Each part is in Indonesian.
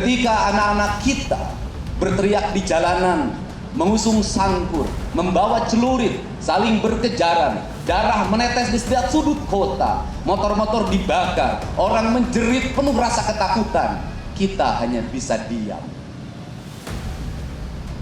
Ketika anak-anak kita berteriak di jalanan, mengusung sangkur, membawa celurit, saling berkejaran, darah menetes di setiap sudut kota, motor-motor dibakar, orang menjerit penuh rasa ketakutan, kita hanya bisa diam.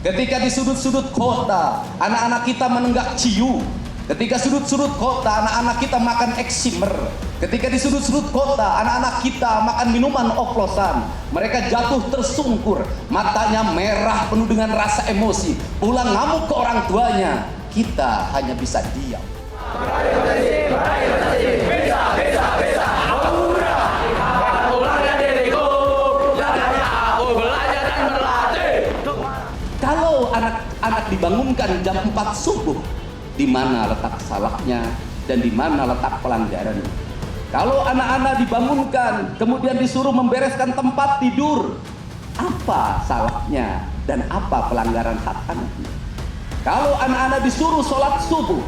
Ketika di sudut-sudut kota, anak-anak kita menenggak ciu. Ketika sudut-sudut kota, anak-anak kita makan eksimer. Ketika di sudut-sudut kota, anak-anak kita makan minuman oplosan. Mereka jatuh tersungkur, matanya merah penuh dengan rasa emosi, pulang ngamuk ke orang tuanya. Kita hanya bisa diam. Kalau anak-anak dibangunkan jam 4 subuh, di mana letak salahnya dan di mana letak pelanggarannya? Kalau anak-anak dibangunkan kemudian disuruh membereskan tempat tidur, apa salahnya dan apa pelanggaran hak anaknya? Kalau anak-anak disuruh sholat subuh,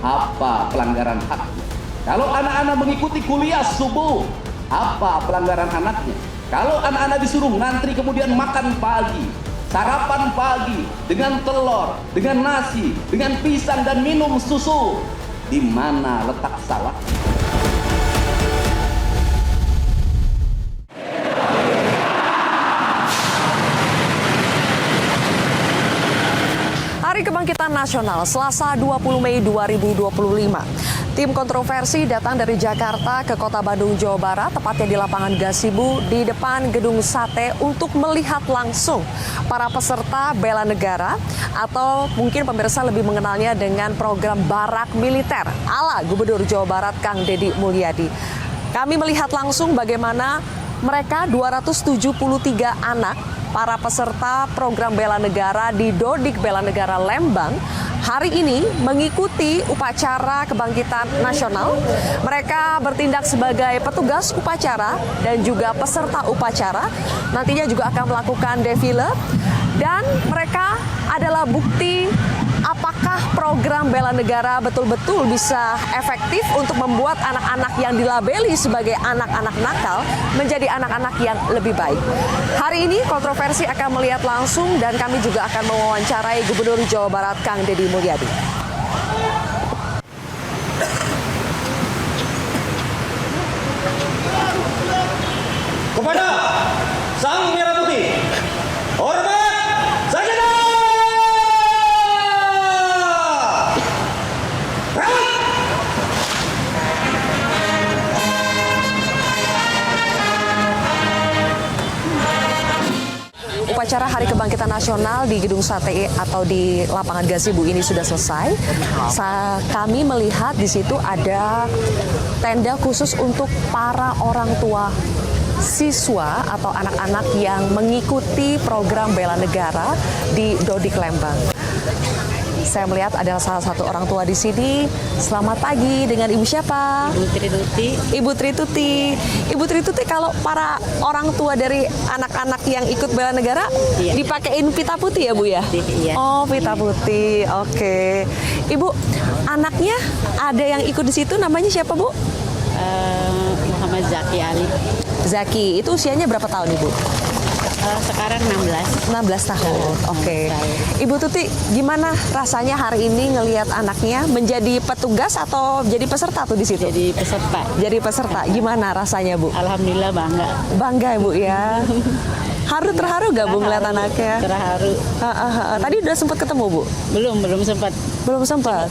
apa pelanggaran haknya? Kalau anak-anak mengikuti kuliah subuh, apa pelanggaran anaknya? Kalau anak-anak disuruh ngantri kemudian makan pagi, sarapan pagi dengan telur, dengan nasi, dengan pisang dan minum susu, di mana letak salah? Hari Kebangkitan Nasional, Selasa 20 Mei 2025. Tim kontroversi datang dari Jakarta ke Kota Bandung, Jawa Barat, tepatnya di lapangan Gasibu di depan Gedung Sate untuk melihat langsung para peserta bela negara atau mungkin pemirsa lebih mengenalnya dengan program barak militer ala Gubernur Jawa Barat Kang Deddy Mulyadi. Kami melihat langsung bagaimana mereka 273 anak para peserta program bela negara di Dodik Bela Negara Lembang hari ini mengikuti upacara kebangkitan nasional. Mereka bertindak sebagai petugas upacara dan juga peserta upacara. Nantinya juga akan melakukan defile dan mereka adalah bukti apakah program bela negara betul-betul bisa efektif untuk membuat anak-anak yang dilabeli sebagai anak-anak nakal menjadi anak-anak yang lebih baik. Hari ini kontroversi akan melihat langsung dan kami juga akan mewawancarai Gubernur Jawa Barat Kang Deddy Mulyadi. Kepada Sang Merah Putih, hormat sajadah! Upacara Hari Kebangkitan Nasional di Gedung Sate atau di lapangan Gasibu ini sudah selesai. Kami melihat di situ ada tenda khusus untuk para orang tua siswa atau anak-anak yang mengikuti program bela negara di Dodik Lembang. Saya melihat ada salah satu orang tua di sini. Selamat pagi, dengan Ibu siapa? Ibu Trituti. Ibu Trituti. Ibu Trituti, kalau para orang tua dari anak-anak yang ikut bela negara dipakein pita putih ya Bu ya? Iya. Oh, pita putih. Oke. Ibu, anaknya ada yang ikut di situ, namanya siapa Bu? Muhammad Zaki Ali. Zaki. Itu usianya berapa tahun Ibu? Sekarang 16. 16 tahun. Oke. Ibu Tuti, gimana rasanya hari ini ngelihat anaknya menjadi petugas atau jadi peserta tuh di situ? Jadi peserta. Jadi peserta. Gimana rasanya, Bu? Alhamdulillah bangga. Bangga, Bu ya. Terharu gak Bu ngeliat anaknya? Terharu. Tadi udah sempat ketemu, Bu? Belum sempat. Belum sempat.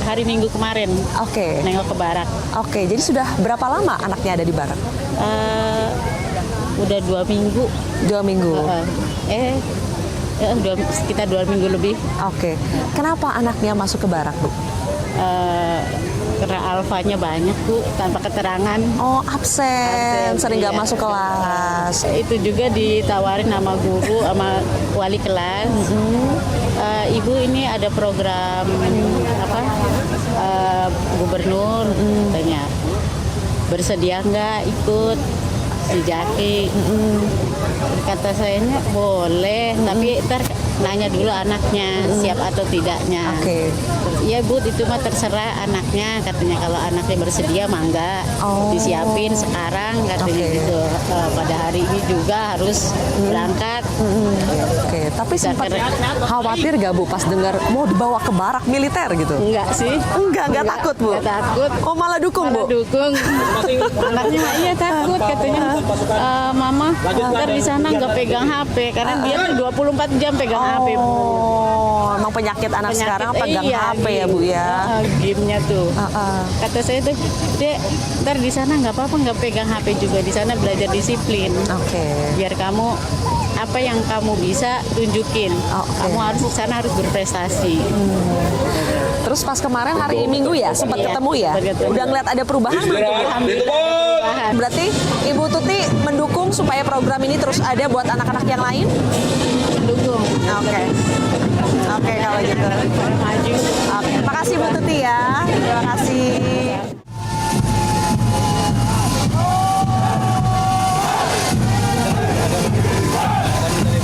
Hari Minggu kemarin. Oke. Nengok ke barak. Oke, jadi sudah berapa lama anaknya ada di barak? Udah 2 minggu. 2 minggu. Sekitar 2 minggu lebih. Oke. Kenapa anaknya masuk ke barak, Bu? Karena alfanya banyak Bu, tanpa keterangan. Oh, absen. Sering nggak masuk kelas. Itu juga ditawarin sama guru, sama wali kelas. Ibu ini ada program gubernur, tanya bersedia nggak ikut si Jaki. Kata sayanya boleh, tapi ntar nanya dulu anaknya siap atau tidaknya. Oke. Ya Bu, itu mah terserah anaknya, katanya kalau anaknya bersedia mah enggak, disiapin sekarang katanya gitu. Pada hari ini juga harus berangkat. Oke, tapi sempat khawatir gak Bu pas dengar mau dibawa ke barak militer gitu? Enggak sih. Enggak takut Bu? Enggak takut. Oh malah dukung Bu? Dukung. Anaknya mah iya takut katanya. Mama ntar di sana nggak pegang HP karena dia tuh 24 jam pegang HP. Oh, emang penyakit anak sekarang pegang HP ya Bu ya? Gamenya tuh. Kata saya tuh, Dek, ntar di sana nggak apa-apa nggak pegang HP juga, di sana belajar disiplin. Oke. Biar kamu apa yang kamu bisa tunjukin. Kamu harus di sana harus berprestasi. Terus pas kemarin hari Minggu ya sempat ketemu ya? Udah ngeliat ada perubahan belum? Alhamdulillah. Berarti Ibu Tuti mendukung supaya program ini terus ada buat anak-anak yang lain? Dukung. Oke. Oke kalau gitu. Maju. Oke, makasih Bu Tuti ya. Terima kasih.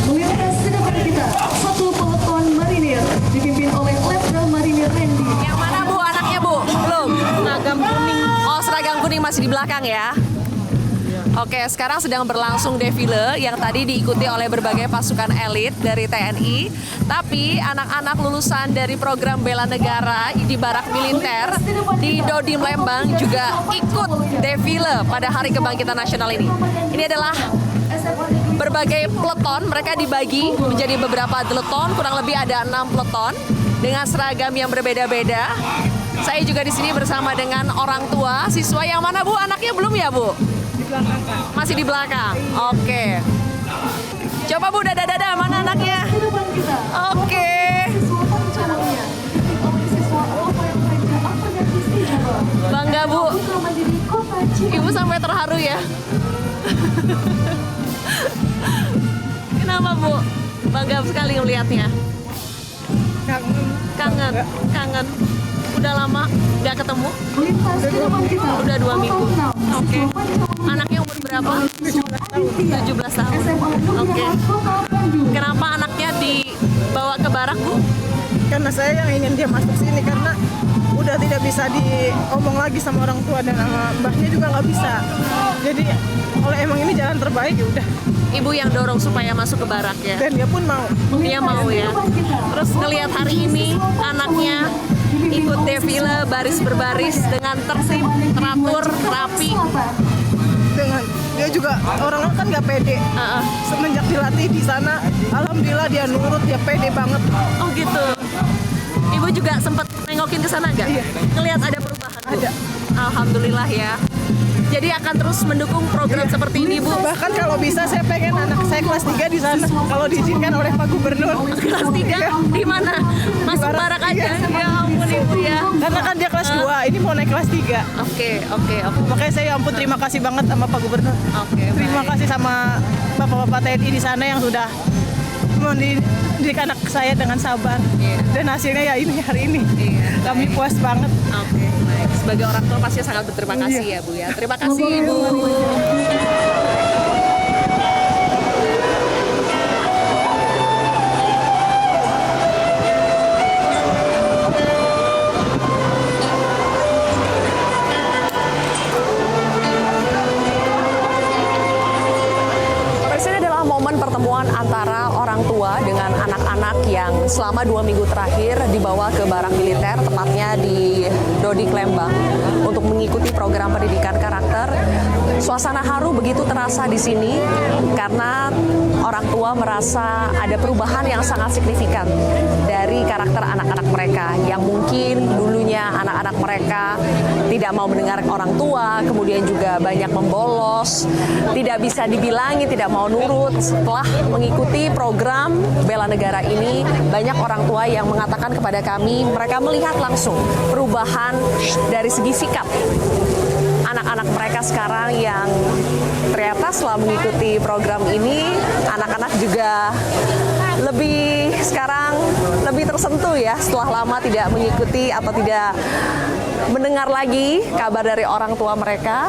Pemirsa sudah pada kita satu peleton marinir dipimpin oleh Letnan Marinir Randy. Yang mana Bu anaknya Bu? Belum? Seragam kuning. Oh seragam kuning masih di belakang ya? Oke, sekarang sedang berlangsung defile yang tadi diikuti oleh berbagai pasukan elit dari TNI. Tapi anak-anak lulusan dari program bela negara di barak militer di Dodim Lembang juga ikut defile pada Hari Kebangkitan Nasional ini. Ini adalah berbagai peleton, mereka dibagi menjadi beberapa peleton, kurang lebih ada 6 peleton dengan seragam yang berbeda-beda. Saya juga di sini bersama dengan orang tua siswa. Yang mana Bu? Anaknya belum ya Bu? Masih di belakang. Oke. Coba Bu dada-dada mana anaknya? Oke. Bangga Bu. Ibu sampai terharu ya. Kenapa Bu? Bangga sekali melihatnya. Kangen. Udah lama nggak ketemu? Udah 2 minggu. Oke. Anaknya umur berapa? 17 tahun. Oke. Kenapa anaknya dibawa ke barak Bu? Karena saya yang ingin dia masuk sini karena udah tidak bisa diomong lagi sama orang tua dan sama mbahnya juga nggak bisa. Jadi kalau emang ini jalan terbaik ya udah. Ibu yang dorong supaya masuk ke barak ya? Dan dia pun mau. Dia mau ya. Terus ngelihat hari ini anaknya ikut defile baris berbaris dengan tertib, teratur, rapi. Dengan dia juga orangnya kan nggak pede. Semenjak dilatih di sana, alhamdulillah dia nurut, dia pede banget. Oh gitu. Ibu juga sempat nengokin ke sana nggak? Iya. Ngelihat ada perubahan? Bu? Ada. Alhamdulillah ya. Jadi akan terus mendukung program seperti ini Bu. Bahkan kalau bisa saya pengen anak saya kelas 3 di sana kalau diizinkan oleh Pak Gubernur. Kelas 3 di mana? Masuk barak aja. Ya ampun Ibu ya. Karena kan dia kelas 2, ini mau naik kelas 3. Oke. Makanya saya ampun terima kasih banget sama Pak Gubernur. Oke. Terima kasih sama Bapak-bapak TNI di sana yang sudah mendidik anak saya dengan sabar. Dan hasilnya ya ini hari ini. Kami puas banget. Oke, baik. Sebagai orang tua pasti sangat berterima kasih ya Bu ya. Terima kasih Ibu. Pertemuan antara orang tua dengan anak-anak yang selama 2 minggu terakhir dibawa ke barak militer, tepatnya di Dodik Lembang, untuk mengikuti program pendidikan karakter. Suasana haru begitu terasa di sini karena orang tua merasa ada perubahan yang sangat signifikan dari karakter anak-anak mereka yang mungkin dulunya anak-anak mereka tidak mau mendengar orang tua, kemudian juga banyak membolos, tidak bisa dibilangi, tidak mau nurut. Setelah mengikuti program bela negara ini, banyak orang tua yang mengatakan kepada kami mereka melihat langsung perubahan dari segi sikap anak-anak mereka sekarang yang ternyata setelah mengikuti program ini, anak-anak juga sekarang lebih tersentuh ya setelah lama tidak mengikuti atau tidak mendengar lagi kabar dari orang tua mereka.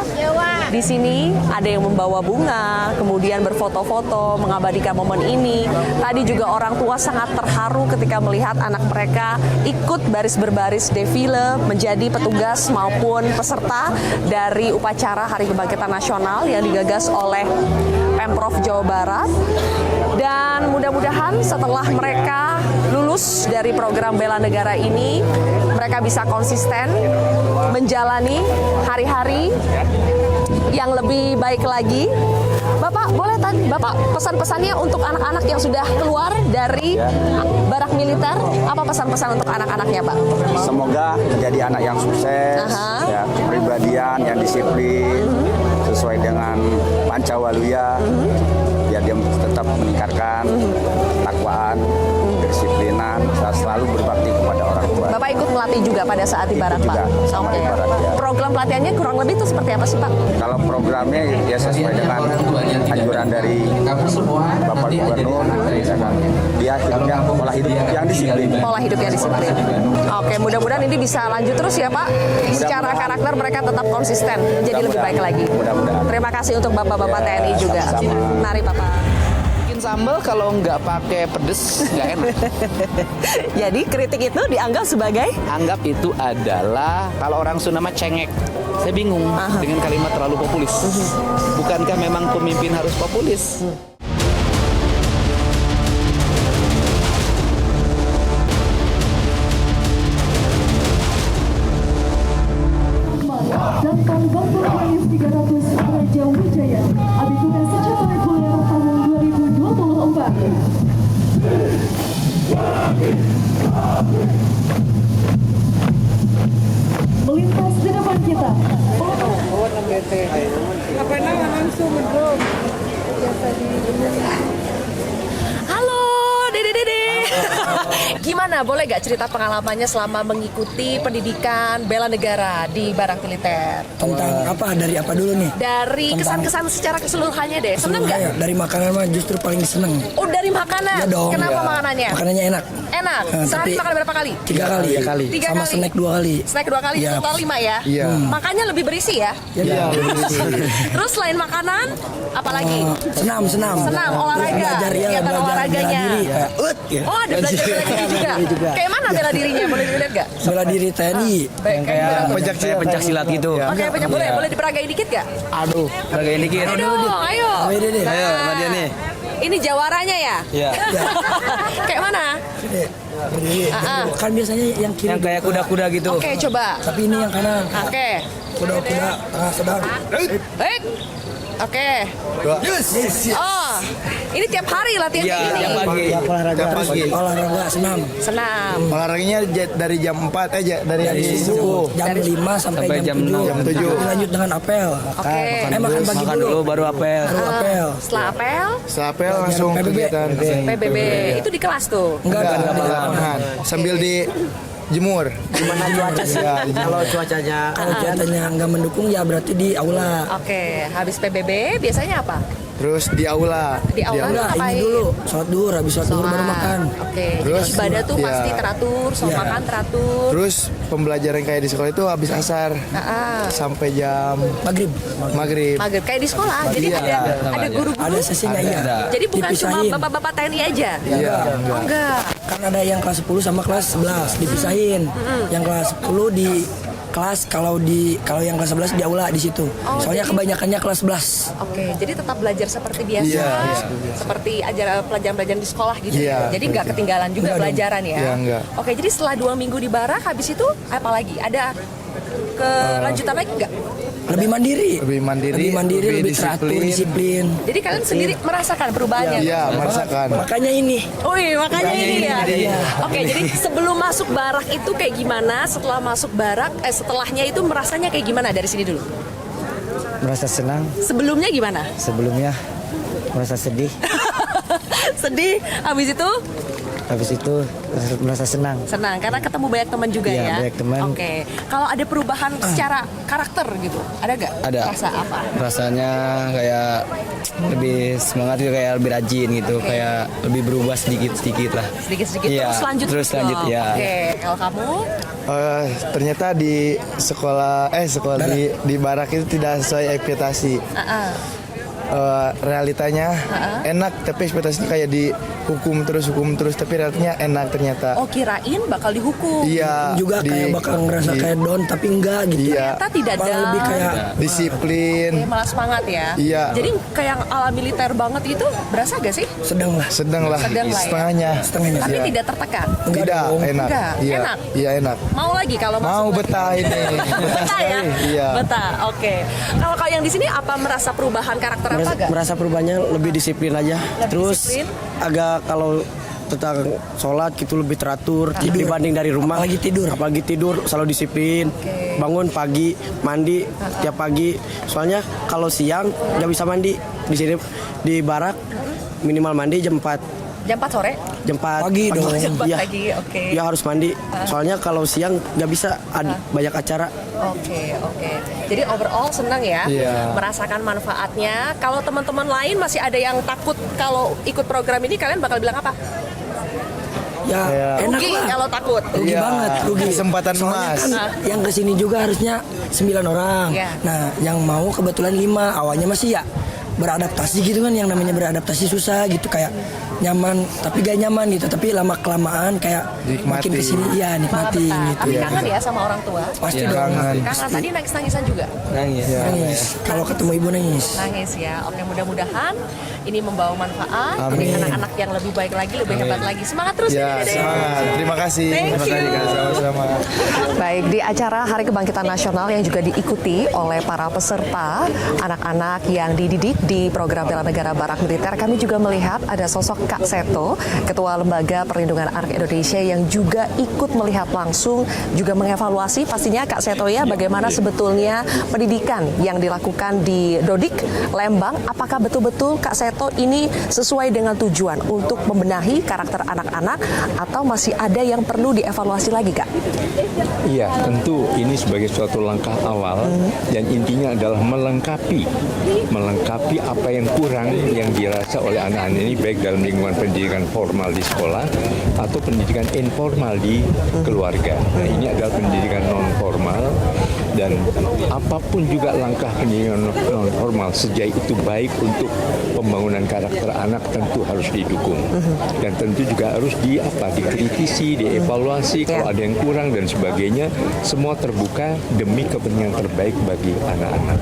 Di sini ada yang membawa bunga, kemudian berfoto-foto, mengabadikan momen ini. Tadi juga orang tua sangat terharu ketika melihat anak mereka ikut baris berbaris defile menjadi petugas maupun peserta dari upacara Hari Kebangkitan Nasional yang digagas oleh Pemprov Jawa Barat. Dan mudah-mudahan setelah mereka lulus dari program Bela Negara ini, mereka bisa konsisten menjalani hari-hari yang lebih baik lagi. Bapak, boleh Bapak pesan-pesannya untuk anak-anak yang sudah keluar dari barak militer, apa pesan-pesan untuk anak-anaknya, Pak? Semoga menjadi anak yang sukses, ya, kepribadian yang disiplin, sesuai dengan Pancawaluya, biar dia tetap meningkatkan takwaan, kedisiplinan, selalu berbakti kepada orang tua. Bapak ikut melatih juga pada saat di barat, Pak? Sama di barat, ya. Program pelatihannya kurang lebih itu seperti apa sih, Pak? Kalau programnya ya sesuai dengan anjuran dari Bapak Gubernur, dia hidupnya pola hidup yang disiplin. Pola hidup yang disiplin. Oke, mudah-mudahan ini bisa lanjut terus ya, Pak. Secara karakter mereka tetap konsisten, jadi lebih baik lagi. Mudah-mudahan. Terima kasih untuk Bapak-Bapak TNI juga. sama-sama. Mari, Bapak. Bikin sambal kalau nggak pakai pedes nggak enak. Jadi kritik itu dianggap sebagai Anggap itu adalah kalau orang Sunda mah cengek. Saya bingung dengan kalimat terlalu populis. Bukankah memang pemimpin harus populis? dan Pangdam Berbaris 300 Raja Wijaya Abitura Secara Reguler tahun 2024. Melintas di depan kita. Apa nama langsung bro? halo, Dede. Gimana, boleh gak cerita pengalamannya selama mengikuti pendidikan bela negara di barak militer? Tentang apa? Dari apa dulu nih? Dari kesan-kesan secara keseluruhannya deh. Seneng gak? Ya, dari makanan mah justru paling seneng. Oh, dari makanan? Ya dong. Kenapa Ya. makanannya? Makanannya enak. Enak? Nah, Sehari tapi- makan berapa kali? 3 kali. 3 kali. 3 Sama kali? snack 2 kali. Snack 2 kali, Iya. total 5 ya? Iya. Makannya lebih berisi ya? Ya, Terus selain makanan, apalagi? senam. Senam, olahraga, Belajar ya, kegiatan belajar olahraganya. bela diri. Kayak, ya. Oh, ada belajar bela diri juga. Kayak mana bela dirinya? Boleh dilihat gak? Bela diri TNI. Baik, kayak Pencak silat gitu. Oke, boleh diperagain dikit gak? Aduh, bagain dikit. Ayo dong, ayo. Ayo, Dede. Ayo, sama dia nih. Ini jawaranya ya? Iya. Kayak mana? Dede, berdiri. Kan biasanya yang kiri. Yang kayak kuda-kuda gitu. Oke, coba. Tapi ini yang kanan. Oke. Kuda-kuda tengah sedang. Baik. Oke. Oh, ini tiap hari latihan Iya, kayak tiap gini. pagi. Tiap pagi. Olahraga senam. Senam. Olahraganya dari jam 4 dari subuh. Jam 5 sampai jam 7. Jam 7. Lanjut dengan apel. Oke. Makan pagi Makan dulu. dulu baru apel. Baru apel. Setelah apel, Setelah langsung PBB. kegiatan. PBB. Itu di kelas tuh. Enggak. Di lapangan. Sambil di jemur. Gimana cuaca sih? Kalau cuacanya Kalau cuacanya nggak mendukung ya berarti di aula. Oke, habis PBB biasanya apa? Terus di aula. Di aula Enggak, ngapain? ini dulu sholat duhur, habis sholat duhur baru makan. Oke, jadi Terus, ibadah tuh iya. pasti teratur, soal Iya. makan teratur. Terus pembelajaran kayak di sekolah itu habis asar sampai jam Maghrib. maghrib. Maghrib kayak di sekolah. Jadi Iya. ada guru-guru. Ada sesinya iya. Jadi bukan cuma Dipisahin. bapak-bapak TNI aja. Iya, Oh, enggak. Kan ada yang kelas 10 sama kelas 11 dipisahin. Yang kelas 10 di kelas, kalau yang kelas 11 di aula di situ. Soalnya jadi- kebanyakannya kelas 11. Oke, jadi tetap belajar seperti biasa, Iya, seperti ajar pelajaran-pelajaran di sekolah gitu. Iya, Jadi nggak ketinggalan juga Enggak dong. pelajaran ya. Iya, enggak. Oke, jadi setelah 2 minggu di barak, habis itu apa lagi? Ada kelanjutan lagi nggak? Lebih mandiri. Lebih mandiri, lebih teratur, disiplin. Jadi kalian sendiri merasakan perubahannya? Iya, merasakan. Makanya ini. Wih, makanya ini ya. Oke, jadi sebelum masuk barak itu kayak gimana? Setelah masuk barak, setelahnya itu merasanya kayak gimana dari sini dulu? Merasa senang, Sebelumnya gimana? sebelumnya merasa sedih. Sedih, habis itu habis itu merasa senang. Senang karena ketemu banyak teman juga Iya, ya. banyak teman. Oke. Kalau ada perubahan secara karakter gitu, ada nggak? Ada. Rasa apa? Rasanya kayak lebih semangat gitu, kayak lebih rajin gitu, kayak lebih berubah sedikit-sedikit lah. Sedikit-sedikit Iya, terus lanjut dong. ya. Oke. Kalau kamu? Ternyata di sekolah di Barak itu tidak sesuai ekspektasi. Realitanya enak, tapi ekspektasinya kayak hukum terus, tapi realitanya enak ternyata. Oh, kirain bakal dihukum. Iya. Juga kayak bakal ngerasa kayak down tapi enggak gitu. Iya. Ternyata tidak Malah ada. lebih kayak Disiplin. Oke, malah semangat ya. Iya. Jadi kayak ala militer banget itu berasa gak sih? sedang lah. Sedang lah. Sedang lah ya. Setengahnya. Tapi Iya. tidak tertekan. Tidak, enak. Enggak, Iya. enak. Iya, enak. Mau lagi kalau Mau masuk lagi? betah ini. Betah ya? Iya. Betah. Oke. Kalau yang di sini apa merasa perubahan karakter apa gak? Merasa perubahannya lebih disiplin aja. Terus disiplin? agak kalau tentang sholat gitu lebih teratur dibanding dari rumah. Apalagi tidur selalu disiplin. Bangun pagi, mandi tiap pagi. Soalnya kalau siang nggak bisa mandi. Di sini di Barak minimal mandi jam 4. Jam 4 sore? Jam 4 Pagi dong. Jam 4 Iya. pagi, oke. Ya harus mandi. Soalnya kalau siang nggak bisa banyak acara. Oke. Jadi overall senang ya, Iya. merasakan manfaatnya. Kalau teman-teman lain masih ada yang takut kalau ikut program ini, kalian bakal bilang apa? Ya enak Rugi lah. kalau takut. Rugi Iya, banget, rugi. kesempatan Soalnya emas. kan yang kesini juga harusnya 9 orang. Iya. Nah, yang mau kebetulan 5. Awalnya masih ya beradaptasi gitu kan, yang namanya beradaptasi susah gitu, kayak nyaman tapi gak nyaman gitu, tapi lama kelamaan kayak makin kesini ya nikmatin Betah. gitu. Tapi kangen ya sama orang tua. Pasti Iya, dong. kangen. Kangen tadi nangis-nangisan juga. Nangis. Nangis. Kalau ketemu ibu nangis. Nangis ya. Oke, mudah-mudahan ini membawa manfaat. Amin. Jadi anak-anak yang lebih baik lagi, lebih hebat lagi. Semangat terus Ya, Dede. semangat. Terima kasih. Thank Terima kasih, you. Kak. Sama-sama. Baik, di acara Hari Kebangkitan Nasional yang juga diikuti oleh para peserta anak-anak yang dididik di program bela negara Barak Militer, kami juga melihat ada sosok Kak Seto, Ketua Lembaga Perlindungan Anak Indonesia, yang juga ikut melihat langsung, juga mengevaluasi pastinya Kak Seto ya, bagaimana sebetulnya pendidikan yang dilakukan di Dodik Lembang. Apakah betul-betul Kak Seto ini sesuai dengan tujuan untuk membenahi karakter anak-anak, atau masih ada yang perlu dievaluasi lagi, Kak? Iya, tentu ini sebagai suatu langkah awal dan intinya adalah melengkapi apa yang kurang yang dirasa oleh anak-anak ini, baik dalam lingkungan pendidikan formal di sekolah atau pendidikan informal di keluarga. Nah, ini adalah pendidikan non formal, dan apapun juga langkah pendidikan non formal sejauh itu baik untuk pembangunan karakter anak tentu harus didukung, dan tentu juga harus dikritisi, dievaluasi kalau ada yang kurang dan sebagainya. Semua terbuka demi kepentingan terbaik bagi anak-anak.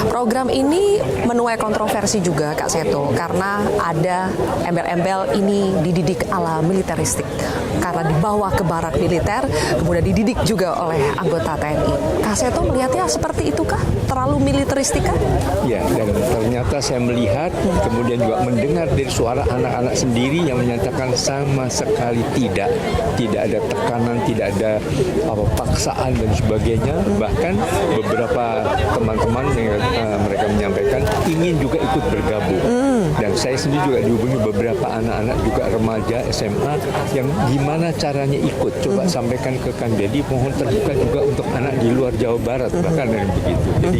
Program ini menuai kontroversi juga, Kak Seto, karena ada embel-embel ini dididik ala militeristik, karena dibawa ke barak militer kemudian dididik juga oleh anggota TNI. Kak Seto melihatnya seperti itu kah? Terlalu militeristik kah? Ya, dan ternyata saya melihat kemudian juga mendengar dari suara anak-anak sendiri yang menyatakan sama sekali tidak ada tekanan, tidak ada paksaan dan sebagainya. Bahkan beberapa teman-teman yang mereka menyampaikan ingin juga ikut bergabung. Dan saya sendiri juga dihubungi beberapa anak-anak juga remaja SMA yang gimana caranya ikut. Coba sampaikan ke Kang Deddy, mohon terbuka juga untuk anak di luar Jawa Barat, bahkan dari begitu. Jadi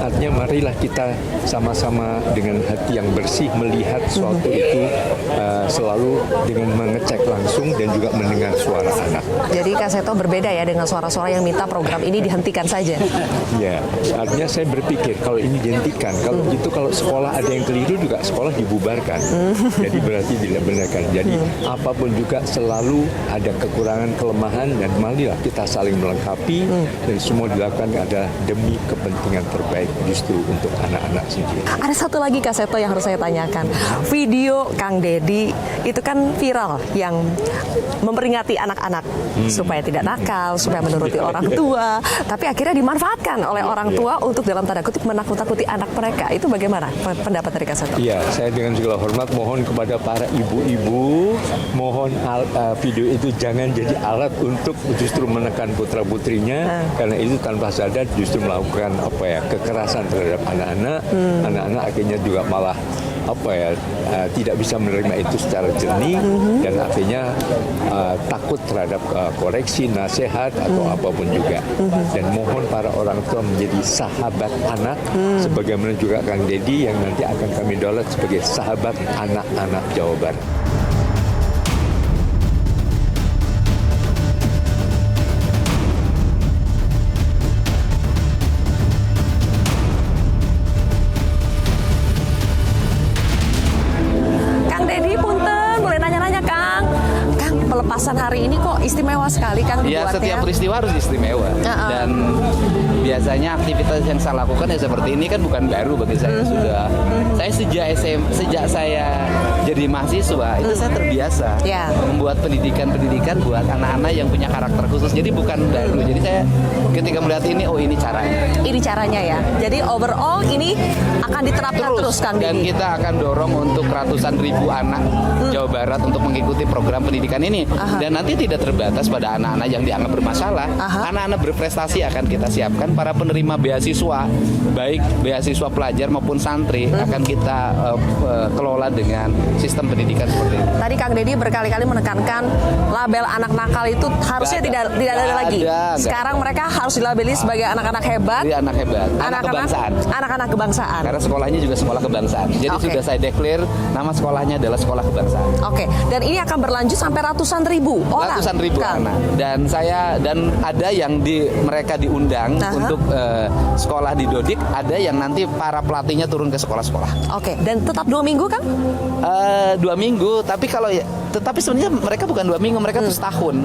artinya marilah kita sama-sama dengan hati yang bersih melihat suatu itu selalu dengan mengecek langsung dan juga mendengar suara anak. Jadi Kak Seto berbeda ya dengan suara-suara yang minta program ini dihentikan saja. Ya, artinya saya berpikir kalau ini dihentikan, kalau gitu kalau sekolah ada yang keliru juga sekolah dibubarkan. Jadi berarti tidak benarkan. Jadi apapun juga selalu ada kekurangan, kelemahan, dan marilah kita saling melengkapi dan semua dilakukan adalah demi kepentingan terbaik justru untuk anak-anak sendiri. Ada satu lagi Kak Seto yang harus saya tanyakan. Video Kang Deddy itu kan viral yang memperingati anak-anak supaya tidak nakal, supaya menuruti orang tua, tapi akhirnya dimanfaatkan oleh orang tua untuk dalam tanda kutip menakut-nakuti anak mereka. Itu bagaimana pendapat dari Kak Seto? Iya, saya dengan segala hormat mohon kepada para ibu-ibu, mohon video itu jangan jadi alat untuk justru menekan putra-putrinya, karena itu tanpa sadar justru melakukan kekerasan terhadap anak-anak. Anak-anak akhirnya juga malah tidak bisa menerima itu secara jernih dan akhirnya takut terhadap koreksi, nasihat atau apapun juga. Dan mohon para orang tua menjadi sahabat anak sebagaimana juga Kang Deddy yang nanti akan kami daulat sebagai sahabat anak-anak Jawa Barat. Pelepasan hari ini kok istimewa sekali kan Ya, dibuatnya? setiap peristiwa harus istimewa. Dan biasanya aktivitas yang saya lakukan ya seperti ini kan bukan baru bagi saya. Saya sejak saya jadi mahasiswa itu saya terbiasa membuat pendidikan buat anak-anak yang punya karakter khusus. Jadi bukan baru. Jadi saya ketika melihat ini, oh ini caranya. Ini caranya ya. Jadi overall ini akan diterapkan terus Kang Dan Deddy. kita akan dorong untuk ratusan ribu anak Jawa Barat untuk mengikuti program pendidikan ini. Dan nanti tidak terbatas pada anak-anak yang dianggap bermasalah. Anak-anak berprestasi akan kita siapkan. Para penerima beasiswa, baik beasiswa pelajar maupun santri, akan kita kelola dengan sistem pendidikan seperti ini. Tadi Kang Deddy berkali-kali menekankan label anak nakal itu harusnya tidak ada lagi. Sekarang mereka harus dilabeli sebagai anak-anak hebat. Anak hebat, anak kebangsaan. Anak-anak kebangsaan. Karena sekolahnya juga sekolah kebangsaan. Jadi sudah saya declare nama sekolahnya adalah sekolah kebangsaan. Oke, dan ini akan berlanjut sampai ratusan ribu orang. Ratusan ribu anak. Dan ada yang mereka diundang untuk sekolah di Dodik, ada yang nanti para pelatihnya turun ke sekolah-sekolah. Oke, dan tetap 2 minggu kan? 2 minggu, tetapi sebenarnya mereka bukan 2 minggu, mereka tuh setahun.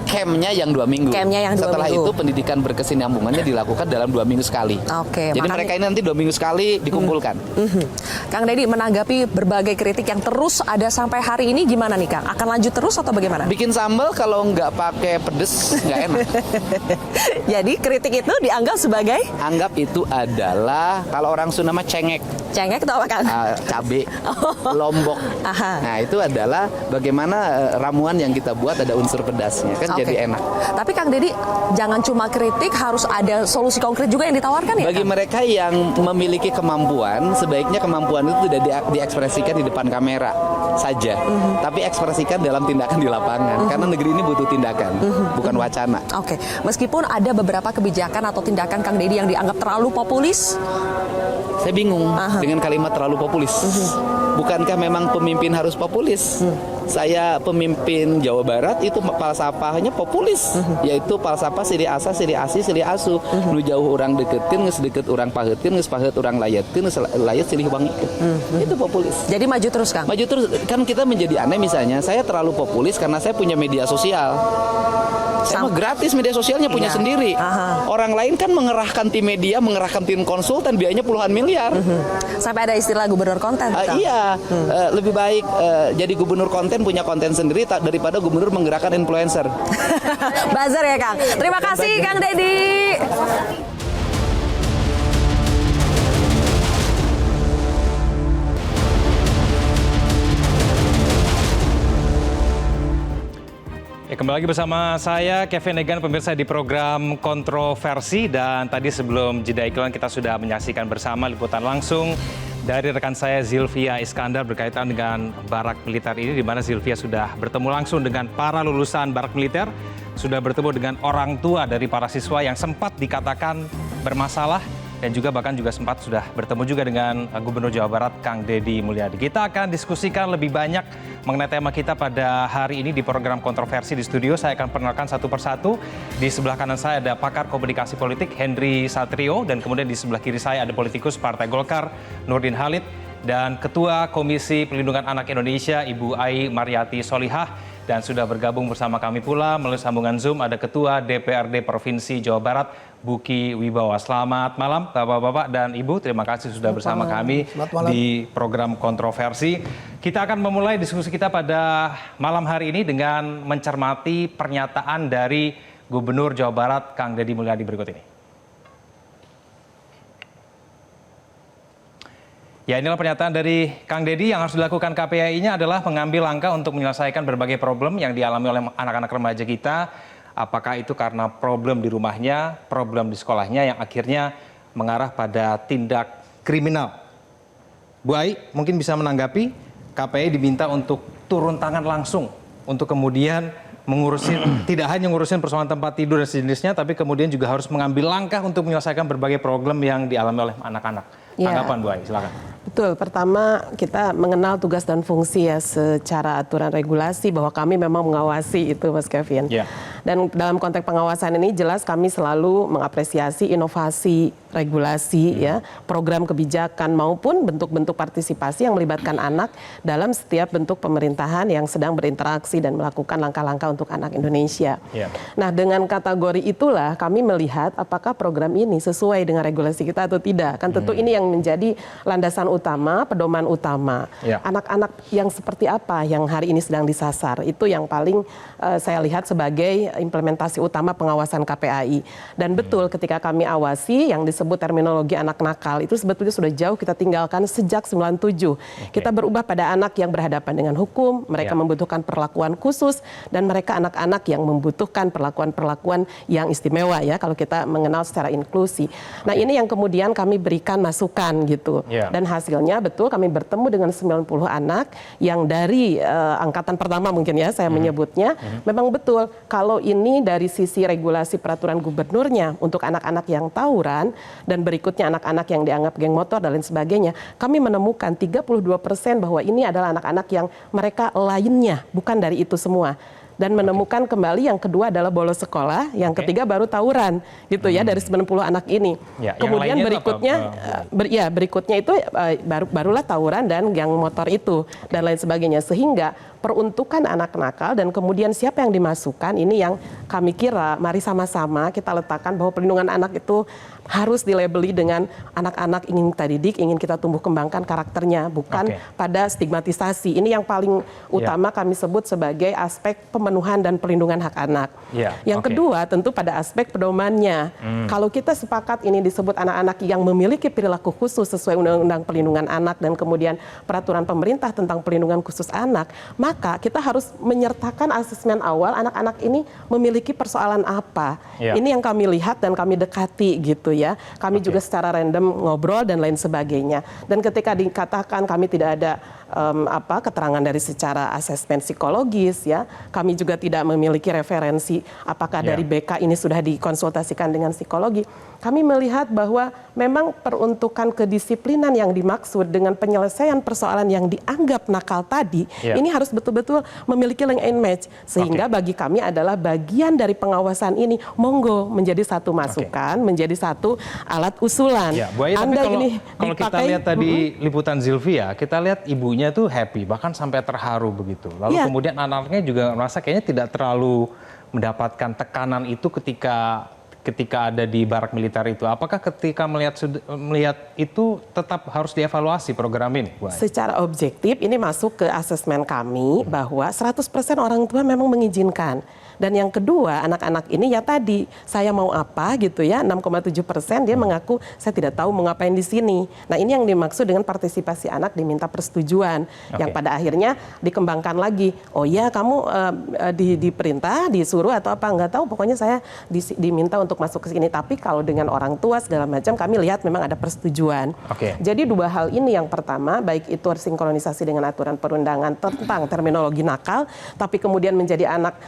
Campnya yang 2 minggu. Setelah itu pendidikan berkesinambungannya dilakukan dalam 2 minggu sekali. Oke. Jadi mereka ini nanti 2 minggu sekali dikumpulkan. Kang Deddy, menanggapi berbagai kritik yang terus ada sampai hari ini gimana nih Kang? Akan lanjut terus atau bagaimana? Bikin sambal kalau nggak pakai pedes nggak enak. Jadi kritik itu dianggap sebagai? Anggap itu adalah kalau orang Sunda mah cengek. Cengek itu apa Kang? Cabe, lombok. Nah itu adalah bagaimana ramuan yang kita buat ada unsur pedasnya kan jadi enak. Tapi Kang Deddy jangan cuma kritik, harus ada solusi konkret juga yang ditawarkan ya. Bagi mereka yang memiliki kemampuan, sebaiknya kemampuan itu tidak diekspresikan di depan kamera saja, tapi ekspresikan dalam tindakan di lapangan. Karena negeri ini butuh tindakan, bukan wacana. Oke, meskipun ada beberapa kebijakan atau tindakan Kang Deddy yang dianggap terlalu populis, saya bingung dengan kalimat terlalu populis. Bukankah memang pemimpin harus populis? Saya pemimpin Jawa Barat itu falsafahnya populis, yaitu falsafah siri asa, siri asi, siri asu. Nu jauh orang deketin, nges deket orang pahetin, nges pahet orang layatin, nges layat silih wangikeun. Itu populis. Jadi maju terus Kang? Maju terus. Kan kita menjadi aneh misalnya, saya terlalu populis karena saya punya media sosial. Saya mah gratis media sosialnya punya sendiri. Orang lain kan mengerahkan tim media, mengerahkan tim konsultan, biayanya puluhan miliar. Sampai ada istilah gubernur konten. Iya, lebih baik jadi gubernur konten, punya konten sendiri daripada gubernur menggerakkan influencer. Buzzer ya Kang. Terima kasih Kang Deddy. Ya, kembali lagi bersama saya Kevin Egan, pemirsa di program Kontroversi. Dan tadi sebelum jeda iklan kita sudah menyaksikan bersama liputan langsung dari rekan saya Zilvia Iskandar berkaitan dengan barak militer ini, di mana Zilvia sudah bertemu langsung dengan para lulusan barak militer, sudah bertemu dengan orang tua dari para siswa yang sempat dikatakan bermasalah, dan juga bahkan juga sempat sudah bertemu juga dengan Gubernur Jawa Barat Kang Deddy Mulyadi. Kita akan diskusikan lebih banyak mengenai tema kita pada hari ini di program Kontroversi. Di studio saya akan perkenalkan satu persatu. Di sebelah kanan saya ada pakar komunikasi politik Henry Satrio, dan kemudian di sebelah kiri saya ada politikus Partai Golkar Nurdin Halid, dan Ketua Komisi Pelindungan Anak Indonesia Ibu Ai Mariyati Solihah. Dan sudah bergabung bersama kami pula melalui sambungan Zoom ada Ketua DPRD Provinsi Jawa Barat Buki Wibawa. Selamat malam Bapak-Bapak dan Ibu, terima kasih sudah bersama kami di program Kontroversi. Kita akan memulai diskusi kita pada malam hari ini dengan mencermati pernyataan dari Gubernur Jawa Barat Kang Deddy Mulyadi berikut ini. Ya, inilah pernyataan dari Kang Deddy. Yang harus dilakukan KPAI-nya adalah mengambil langkah untuk menyelesaikan berbagai problem yang dialami oleh anak-anak remaja kita. Apakah itu karena problem di rumahnya, problem di sekolahnya yang akhirnya mengarah pada tindak kriminal. Bu Ai mungkin bisa menanggapi, KPI diminta untuk turun tangan langsung untuk kemudian mengurusin tidak hanya ngurusin persoalan tempat tidur dan sejenisnya, tapi kemudian juga harus mengambil langkah untuk menyelesaikan berbagai problem yang dialami oleh anak-anak. Tanggapan Bu Ai, silakan. Betul, pertama kita mengenal tugas dan fungsi ya secara aturan regulasi bahwa kami memang mengawasi itu Mas Kevin. Dan dalam konteks pengawasan ini jelas kami selalu mengapresiasi inovasi regulasi ya, program kebijakan maupun bentuk-bentuk partisipasi yang melibatkan anak dalam setiap bentuk pemerintahan yang sedang berinteraksi dan melakukan langkah-langkah untuk anak Indonesia. Nah, dengan kategori itulah kami melihat apakah program ini sesuai dengan regulasi kita atau tidak. Kan tentu ini yang menjadi landasan utama, pedoman utama. Anak-anak yang seperti apa yang hari ini sedang disasar, itu yang paling saya lihat sebagai implementasi utama pengawasan KPAI. Dan betul ketika kami awasi yang disebut terminologi anak nakal itu sebetulnya sudah jauh kita tinggalkan sejak 97. Kita berubah pada anak yang berhadapan dengan hukum, mereka membutuhkan perlakuan khusus, dan mereka anak-anak yang membutuhkan perlakuan-perlakuan yang istimewa ya kalau kita mengenal secara inklusi. Nah, ini yang kemudian kami berikan masukan gitu. Dan hasilnya betul kami bertemu dengan 90 anak yang dari angkatan pertama mungkin ya saya menyebutnya. Memang betul kalau ini dari sisi regulasi peraturan gubernurnya untuk anak-anak yang tawuran dan berikutnya anak-anak yang dianggap geng motor dan lain sebagainya, kami menemukan 32% bahwa ini adalah anak-anak yang mereka lainnya, bukan dari itu semua. Dan menemukan kembali yang kedua adalah bolos sekolah, yang ketiga baru tawuran gitu ya dari 90 anak ini. Kemudian berikutnya berikutnya itu barulah tawuran dan yang motor itu dan lain sebagainya, sehingga peruntukan anak nakal dan kemudian siapa yang dimasukkan ini yang kami kira mari sama-sama kita letakkan bahwa perlindungan anak itu harus dilabeli dengan anak-anak ingin kita didik, ingin kita tumbuh kembangkan karakternya, bukan pada stigmatisasi. Ini yang paling utama kami sebut sebagai aspek pemenuhan dan perlindungan hak anak. Yang kedua tentu pada aspek pedomannya. Kalau kita sepakat ini disebut anak-anak yang memiliki perilaku khusus sesuai Undang-Undang Perlindungan Anak dan kemudian peraturan pemerintah tentang perlindungan khusus anak, maka kita harus menyertakan asesmen awal anak-anak ini memiliki persoalan apa. Ini yang kami lihat dan kami dekati gitu ya. Kami juga secara random ngobrol dan lain sebagainya. Dan ketika dikatakan kami tidak ada keterangan dari secara asesmen psikologis ya, kami juga tidak memiliki referensi apakah dari BK ini sudah dikonsultasikan dengan psikologi. Kami melihat bahwa memang peruntukan kedisiplinan yang dimaksud dengan penyelesaian persoalan yang dianggap nakal tadi, ini harus betul-betul memiliki link and match. Sehingga bagi kami adalah bagian dari pengawasan ini, monggo menjadi satu masukan, menjadi satu alat usulan. Bu Ai, tapi kalau kita lihat tadi liputan Zilvia, kita lihat ibunya tuh happy, bahkan sampai terharu begitu. Lalu kemudian anak-anaknya juga merasa kayaknya tidak terlalu mendapatkan tekanan itu ketika ada di barak militer itu. Apakah ketika melihat itu tetap harus dievaluasi program ini, Bu Ai? Secara objektif ini masuk ke asesmen kami bahwa 100% orang tua memang mengizinkan. Dan yang kedua, anak-anak ini ya tadi, saya mau apa gitu ya, 6,7% dia mengaku saya tidak tahu mau ngapain di sini. Nah, ini yang dimaksud dengan partisipasi anak diminta persetujuan. Yang pada akhirnya dikembangkan lagi. Oh ya, kamu diperintah, disuruh atau apa, nggak tahu. Pokoknya saya diminta untuk masuk ke sini. Tapi kalau dengan orang tua segala macam, kami lihat memang ada persetujuan. Jadi dua hal ini yang pertama, baik itu sinkronisasi dengan aturan perundangan tentang terminologi nakal, tapi kemudian menjadi anak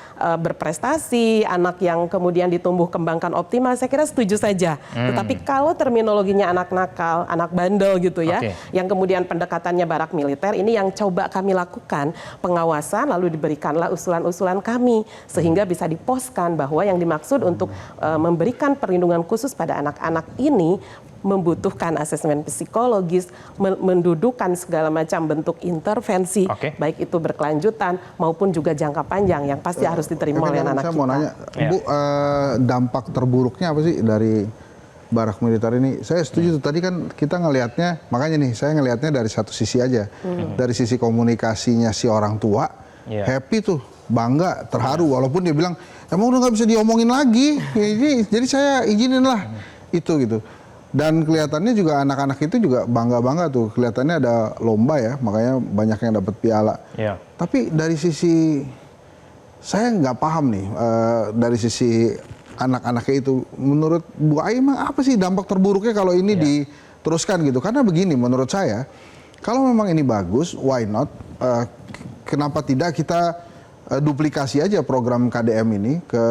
berprestasi, anak yang kemudian ditumbuh kembangkan optimal, saya kira setuju saja. Tetapi kalau terminologinya anak nakal, anak bandel gitu ya, yang kemudian pendekatannya barak militer, ini yang coba kami lakukan pengawasan, lalu diberikanlah usulan-usulan kami sehingga bisa diposkan bahwa yang dimaksud untuk memberikan perlindungan khusus pada anak-anak ini membutuhkan asesmen psikologis, mendudukan segala macam bentuk intervensi, baik itu berkelanjutan maupun juga jangka panjang yang pasti harus diterima oleh anak-anak kita. Saya mau nanya, Bu, dampak terburuknya apa sih dari barak militer ini? Saya setuju tuh, tadi kan kita ngelihatnya, makanya nih saya ngelihatnya dari satu sisi aja, dari sisi komunikasinya si orang tua, happy tuh, bangga, terharu, walaupun dia bilang emang udah nggak bisa diomongin lagi, jadi saya izinin lah itu gitu. Dan kelihatannya juga anak-anak itu juga bangga-bangga tuh. Kelihatannya ada lomba ya, makanya banyak yang dapat piala. Tapi dari sisi, saya nggak paham nih, dari sisi anak-anaknya itu. Menurut Bu Ai, emang apa sih dampak terburuknya kalau ini diteruskan gitu? Karena begini, menurut saya, Kalau memang ini bagus, why not? Kenapa tidak kita duplikasi aja program KDM ini ke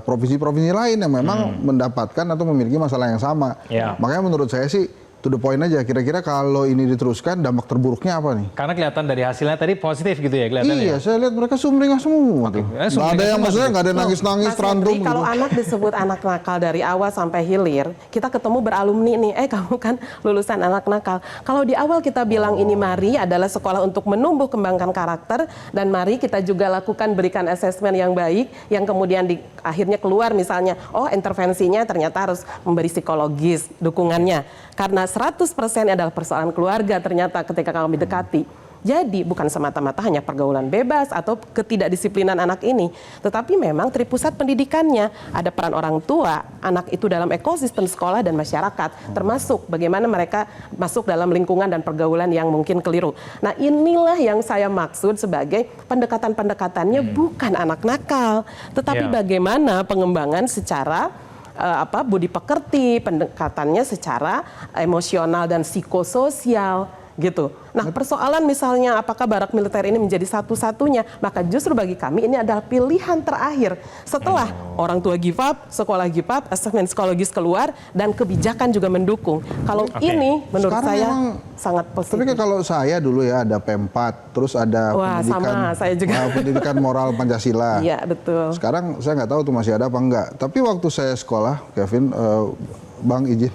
provinsi-provinsi lain yang memang mendapatkan atau memiliki masalah yang sama. Makanya menurut saya sih to the point aja, kira-kira kalau ini diteruskan dampak terburuknya apa nih? Karena kelihatan dari hasilnya tadi positif gitu ya kelihatannya. Iya, saya lihat mereka sumringah semua. Nggak ada yang maksudnya nggak ada nangis-nangis, tantrum gitu. Kalau anak disebut anak nakal dari awal sampai hilir, kita ketemu beralumni nih, kamu kan lulusan anak nakal. Kalau di awal kita bilang ini mari adalah sekolah untuk menumbuh kembangkan karakter, dan mari kita juga lakukan berikan asesmen yang baik, yang kemudian akhirnya keluar misalnya, oh intervensinya ternyata harus memberi psikologis dukungannya. Karena 100% adalah persoalan keluarga ternyata ketika kami dekati. Jadi bukan semata-mata hanya pergaulan bebas atau ketidakdisiplinan anak ini, tetapi memang tripusat pendidikannya. Ada peran orang tua, anak itu dalam ekosistem sekolah dan masyarakat, termasuk bagaimana mereka masuk dalam lingkungan dan pergaulan yang mungkin keliru. Nah inilah yang saya maksud sebagai pendekatan-pendekatannya bukan anak nakal, tetapi bagaimana pengembangan secara budi pekerti, pendekatannya secara emosional dan psikososial gitu. Nah, persoalan misalnya apakah barak militer ini menjadi satu-satunya, maka justru bagi kami ini adalah pilihan terakhir. Setelah orang tua give up, sekolah give up, asesmen psikologis keluar, dan kebijakan juga mendukung. Kalau ini menurut Sekarang saya memang, sangat positif. tapi kan kalau saya dulu ya ada P4, terus ada pendidikan moral Pancasila. Iya, betul. Sekarang saya nggak tahu tuh masih ada apa enggak. Tapi waktu saya sekolah, Kevin, Bang izin,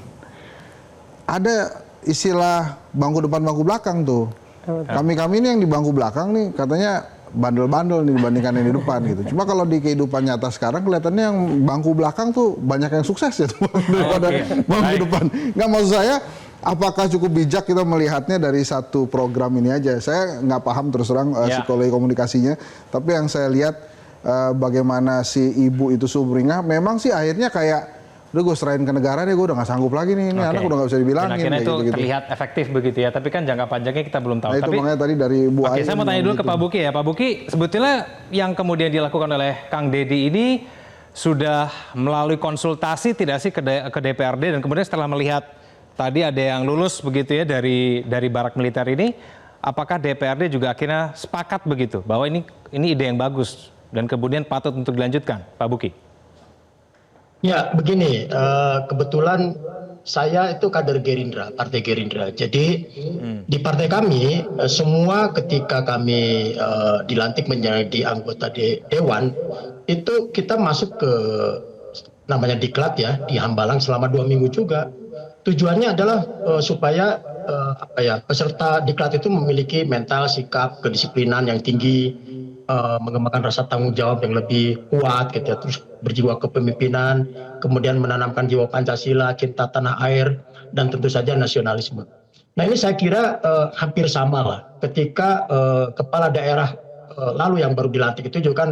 ada istilah bangku depan bangku belakang tuh. Kami ini yang di bangku belakang nih katanya bandel-bandel nih dibandingkan yang di depan gitu. Cuma kalau di kehidupan nyata sekarang kelihatannya yang bangku belakang tuh banyak yang sukses ya tuh daripada bangku depan. Nggak, maksud saya apakah cukup bijak kita melihatnya dari satu program ini aja. Saya nggak paham terus terang psikologi komunikasinya. Tapi yang saya lihat bagaimana si ibu itu sumringah, memang sih akhirnya kayak udah gue serahin ke negara deh, gue udah gak sanggup lagi nih, ini anak udah gak bisa dibilangin. Akhirnya itu gitu. terlihat efektif begitu ya, tapi kan jangka panjangnya kita belum tahu. Nah, itu tapi makanya tadi dari Bu Ayu. saya mau tanya dulu ke Pak Buki ya. Pak Buki, sebetulnya yang kemudian dilakukan oleh Kang Deddy ini sudah melalui konsultasi tidak sih ke DPRD, dan kemudian setelah melihat tadi ada yang lulus begitu ya dari barak militer ini, apakah DPRD juga akhirnya sepakat begitu bahwa ini ide yang bagus dan kemudian patut untuk dilanjutkan, Pak Buki? Ya, begini, kebetulan saya itu kader Gerindra, Partai Gerindra. Jadi di partai kami, semua ketika kami dilantik menjadi anggota Dewan, itu kita masuk ke namanya diklat ya, di Hambalang selama 2 minggu juga. Tujuannya adalah supaya peserta diklat itu memiliki mental, sikap, kedisiplinan yang tinggi, mengembangkan rasa tanggung jawab yang lebih kuat gitu ya, terus berjiwa kepemimpinan, kemudian menanamkan jiwa Pancasila, cinta tanah air, dan tentu saja nasionalisme. Nah ini saya kira hampir sama lah ketika kepala daerah lalu yang baru dilantik itu juga kan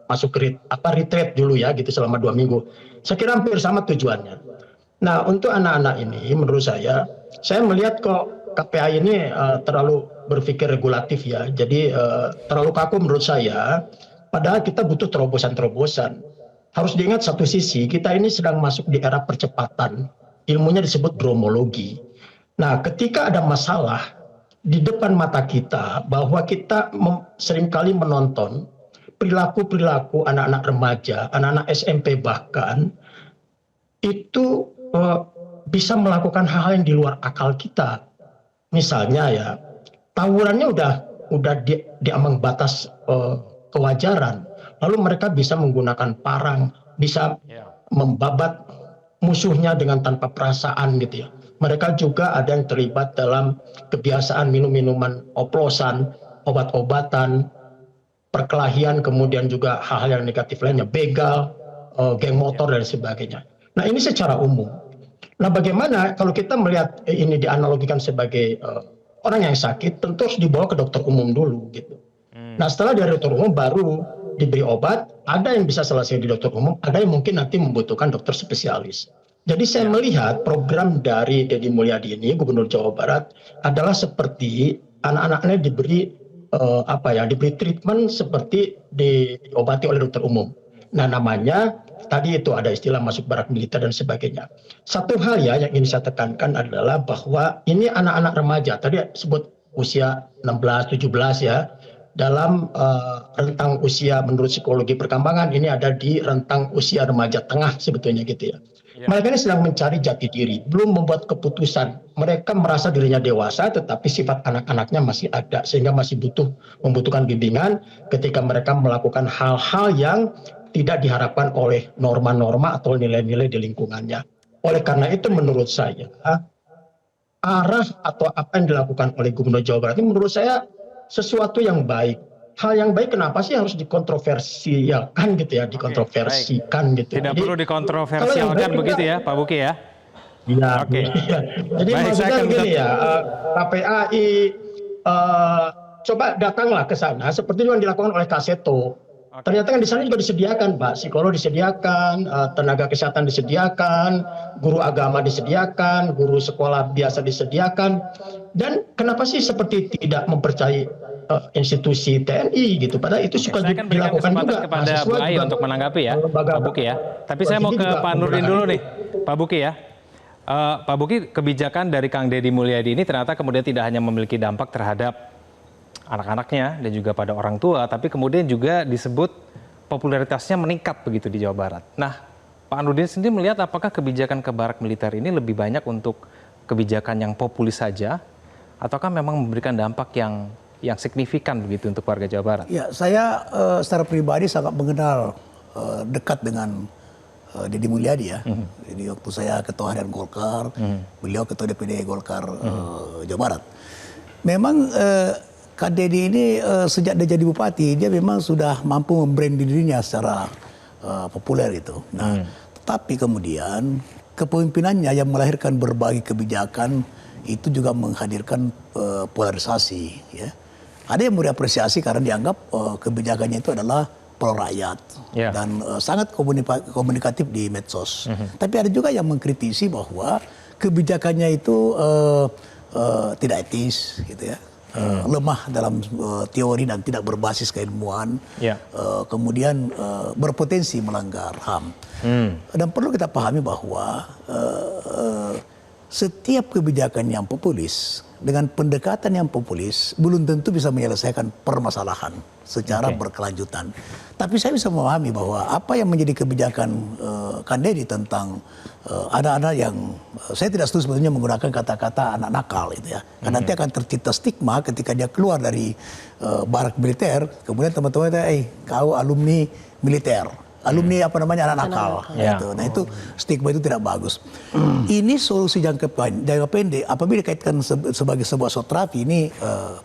masuk ke retreat dulu ya gitu selama 2 minggu. Saya kira hampir sama tujuannya. Nah untuk anak-anak ini menurut saya melihat kok KPI ini terlalu berpikir regulatif ya, jadi terlalu kaku menurut saya, padahal kita butuh terobosan-terobosan. Harus diingat satu sisi, kita ini sedang masuk di era percepatan, ilmunya disebut bromologi. Nah ketika ada masalah di depan mata kita, bahwa kita seringkali menonton perilaku-perilaku anak-anak remaja, anak-anak SMP bahkan, itu bisa melakukan hal-hal yang di luar akal kita. Misalnya ya, tawurannya udah di ambang batas kewajaran. Lalu mereka bisa menggunakan parang, bisa membabat musuhnya dengan tanpa perasaan gitu ya. Mereka juga ada yang terlibat dalam kebiasaan minum-minuman oplosan, obat-obatan, perkelahian, kemudian juga hal-hal yang negatif lainnya, begal, geng motor dan sebagainya. Nah ini secara umum. Nah bagaimana kalau kita melihat ini dianalogikan sebagai orang yang sakit, tentu harus dibawa ke dokter umum dulu gitu. Nah setelah dari dokter umum baru diberi obat, ada yang bisa selesai di dokter umum, ada yang mungkin nanti membutuhkan dokter spesialis. Jadi saya melihat program dari Deddy Mulyadi ini, Gubernur Jawa Barat, adalah seperti anak-anaknya diberi diberi treatment seperti diobati oleh dokter umum. Nah namanya tadi itu ada istilah masuk barak militer dan sebagainya. Satu hal ya yang ingin saya tekankan adalah bahwa ini anak-anak remaja, tadi sebut usia 16, 17 ya, dalam rentang usia menurut psikologi perkembangan ini ada di rentang usia remaja tengah sebetulnya gitu ya. Mereka ini sedang mencari jati diri, belum membuat keputusan. Mereka merasa dirinya dewasa, tetapi sifat anak-anaknya masih ada, sehingga masih membutuhkan bimbingan ketika mereka melakukan hal-hal yang tidak diharapkan oleh norma-norma atau nilai-nilai di lingkungannya. Oleh karena itu menurut saya, arah atau apa yang dilakukan oleh Gubernur Jawa Barat ini menurut saya sesuatu yang baik. Hal yang baik kenapa sih harus dikontroversialkan gitu ya, dikontroversikan gitu. Tidak perlu dikontroversialkan begitu ya, Pak Buki ya? Iya. Oke. Jadi maksudnya begini ya, KPAI coba datanglah ke sana seperti yang dilakukan oleh Kaseto. Ternyata kan di sana juga disediakan, Pak, psikolog disediakan, tenaga kesehatan disediakan, guru agama disediakan, guru sekolah biasa disediakan. Dan kenapa sih seperti tidak mempercayai institusi TNI gitu? Padahal itu suka dilakukan juga. Kepada Bu Ai untuk menanggapi ya, Pak Buki ya. Tapi saya mau ke Pak Nurdin dulu nih, Pak Buki ya. Pak Buki, kebijakan dari Kang Deddy Mulyadi ini ternyata kemudian tidak hanya memiliki dampak terhadap anak-anaknya dan juga pada orang tua, tapi kemudian juga disebut popularitasnya meningkat begitu di Jawa Barat. Nah, Pak Nurdin sendiri melihat apakah kebijakan ke barak militer ini lebih banyak untuk kebijakan yang populis saja, ataukah memang memberikan dampak yang signifikan begitu untuk warga Jawa Barat? Ya, saya secara pribadi sangat mengenal dekat dengan Deddy Mulyadi ya. Jadi waktu saya ketua harian Golkar, beliau ketua DPD Golkar Jawa Barat. Memang Kak Deddy ini sejak dia jadi bupati, dia memang sudah mampu membranding dirinya secara populer itu. Nah, tetapi kemudian kepemimpinannya yang melahirkan berbagai kebijakan itu juga menghadirkan polarisasi. Ya. Ada yang berapresiasi karena dianggap kebijakannya itu adalah pro rakyat dan sangat komunikatif di medsos. Tapi ada juga yang mengkritisi bahwa kebijakannya itu tidak etis, gitu ya. Lemah dalam teori dan tidak berbasis keilmuan, kemudian berpotensi melanggar HAM. Dan perlu kita pahami bahwa setiap kebijakan yang populis dengan pendekatan yang populis belum tentu bisa menyelesaikan permasalahan secara berkelanjutan. Tapi saya bisa memahami bahwa apa yang menjadi kebijakan Kang Deddy tentang anak-anak yang saya tidak setuju sebetulnya menggunakan kata-kata anak nakal itu ya. Karena nanti akan tercipta stigma ketika dia keluar dari barak militer, kemudian teman-teman kau alumni militer. Alumni apa namanya anak nakal. Gitu. Nah itu stigma itu tidak bagus. Ini solusi jangka pendek apabila dikaitkan sebagai sebuah sotrafi ini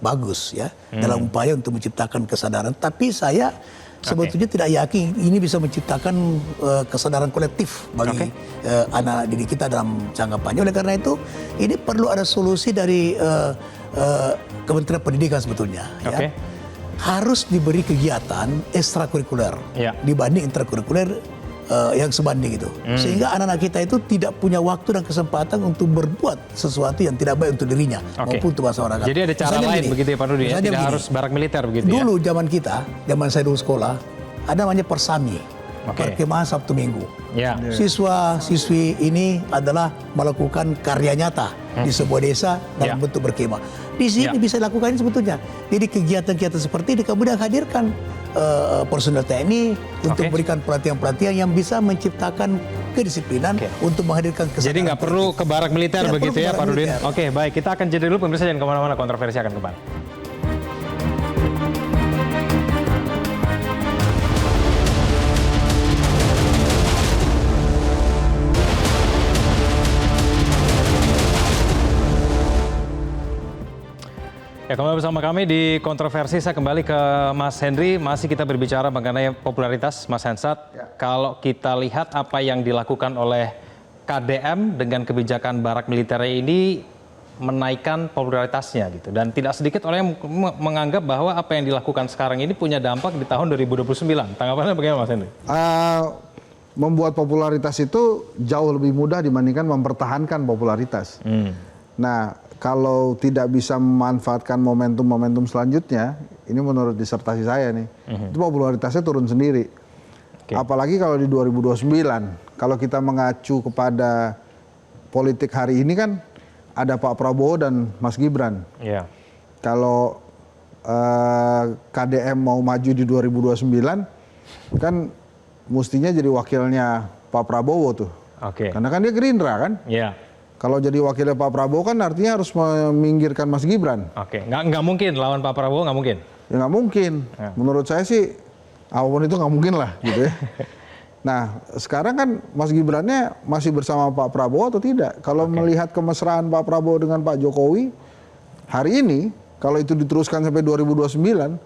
bagus ya dalam upaya untuk menciptakan kesadaran. Tapi saya sebetulnya tidak yakin ini bisa menciptakan kesadaran kolektif bagi anak didik kita dalam jangka panjang. Oleh karena itu ini perlu ada solusi dari Kementerian Pendidikan sebetulnya. Ya. Harus diberi kegiatan ekstrakurikuler dibanding intrakurikuler yang sebanding itu. Sehingga anak-anak kita itu tidak punya waktu dan kesempatan untuk berbuat sesuatu yang tidak baik untuk dirinya maupun untuk masyarakat. Jadi ada cara lain begitu ya Pak Nurdin ya? Tidak harus barak militer begitu ya? Dulu zaman kita, zaman saya dulu sekolah, ada namanya Persami. Perkemahan Sabtu Minggu. Siswa-siswi ini adalah melakukan karya nyata di sebuah desa dalam bentuk berkemah. Di sini bisa dilakukan ini sebetulnya. Jadi kegiatan-kegiatan seperti ini kemudian hadirkan personel TNI untuk memberikan pelatihan-pelatihan yang bisa menciptakan kedisiplinan untuk menghadirkan kesadaran. Jadi nggak perlu ke barak militer begitu ya Pak Nurdin? Oke, baik. Kita akan jeda dulu pemirsa, jangan kemana-mana, kontroversi akan kembali. Ya, kembali bersama kami di kontroversi. Saya kembali ke Mas Henry. Masih kita berbicara mengenai popularitas Mas Hensat. Kalau kita lihat apa yang dilakukan oleh KDM dengan kebijakan barak militer ini menaikkan popularitasnya gitu. Dan tidak sedikit orang yang menganggap bahwa apa yang dilakukan sekarang ini punya dampak di tahun 2029. Tanggapannya bagaimana Mas Henry? Membuat popularitas itu jauh lebih mudah dibandingkan mempertahankan popularitas. Nah, kalau tidak bisa memanfaatkan momentum-momentum selanjutnya, ini menurut disertasi saya nih, itu popularitasnya turun sendiri. Apalagi kalau di 2029, kalau kita mengacu kepada politik hari ini kan ada Pak Prabowo dan Mas Gibran. Iya. Kalau KDM mau maju di 2029, kan mestinya jadi wakilnya Pak Prabowo tuh. Karena kan dia Gerindra kan. Iya. Kalau jadi wakilnya Pak Prabowo kan artinya harus meminggirkan Mas Gibran. Nggak mungkin lawan Pak Prabowo, nggak mungkin. Ya nggak mungkin. Menurut saya sih apapun itu nggak mungkin lah gitu ya. Nah sekarang kan Mas Gibrannya masih bersama Pak Prabowo atau tidak? Kalau melihat kemesraan Pak Prabowo dengan Pak Jokowi hari ini, kalau itu diteruskan sampai 2029,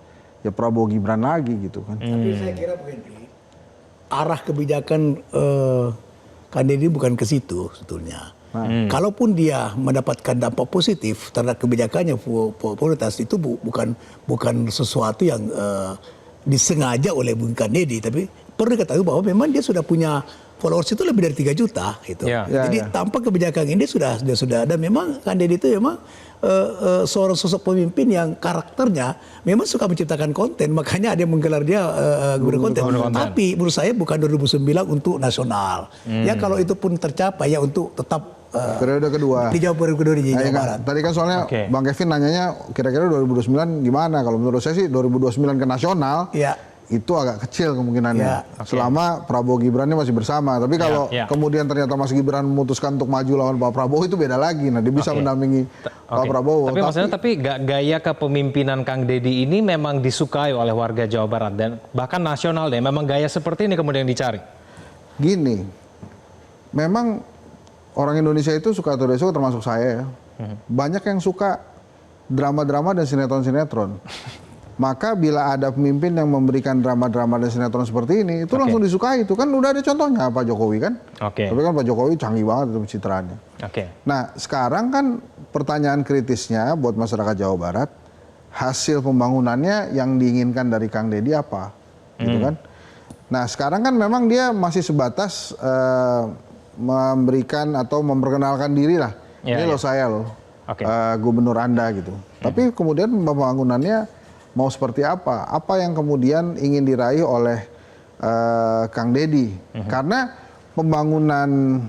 ya Prabowo Gibran lagi gitu kan. Tapi saya kira begini, arah kebijakan Kandedi bukan ke situ sebetulnya. Kalaupun dia mendapatkan dampak positif terhadap kebijakannya popularitas itu bukan sesuatu yang disengaja oleh Bung Kandedi, tapi perlu diketahui bahwa memang dia sudah punya followers itu lebih dari 3 juta gitu. Jadi tampak kebijakan ini sudah dan memang Kandedi itu memang seorang sosok pemimpin yang karakternya memang suka menciptakan konten, makanya ada yang menggelar dia gubernur konten. Tapi menurut saya bukan 2009 untuk nasional. Ya kalau itu pun tercapai ya untuk tetap periode kedua. Dijawab periode kedua di Jawa Barat. Tadi kan soalnya Bang Kevin nanyanya kira-kira 2029 gimana? Kalau menurut saya sih 2029 ke nasional. Itu agak kecil kemungkinannya. Selama Prabowo Gibrannya masih bersama. Tapi kalau kemudian ternyata Mas Gibran memutuskan untuk maju lawan Pak Prabowo, itu beda lagi. Nah dia bisa mendampingi Pak Prabowo. Tapi maksudnya gaya kepemimpinan Kang Deddy ini memang disukai oleh warga Jawa Barat dan bahkan nasional deh. Memang gaya seperti ini kemudian dicari. Gini, memang orang Indonesia itu suka atau tidak suka, termasuk saya ya. Banyak yang suka drama-drama dan sinetron-sinetron. Maka bila ada pemimpin yang memberikan drama-drama dan sinetron seperti ini, itu langsung disukai. Itu kan udah ada contohnya Pak Jokowi kan. Tapi kan Pak Jokowi canggih banget itu pencitraannya. Nah sekarang kan pertanyaan kritisnya buat masyarakat Jawa Barat, hasil pembangunannya yang diinginkan dari Kang Deddy apa? Gitu kan. Nah sekarang kan memang dia masih sebatas memberikan atau memperkenalkan diri lah. Ini loh saya loh, gubernur Anda gitu. Tapi kemudian pembangunannya mau seperti apa? Apa yang kemudian ingin diraih oleh Kang Deddy? Karena pembangunan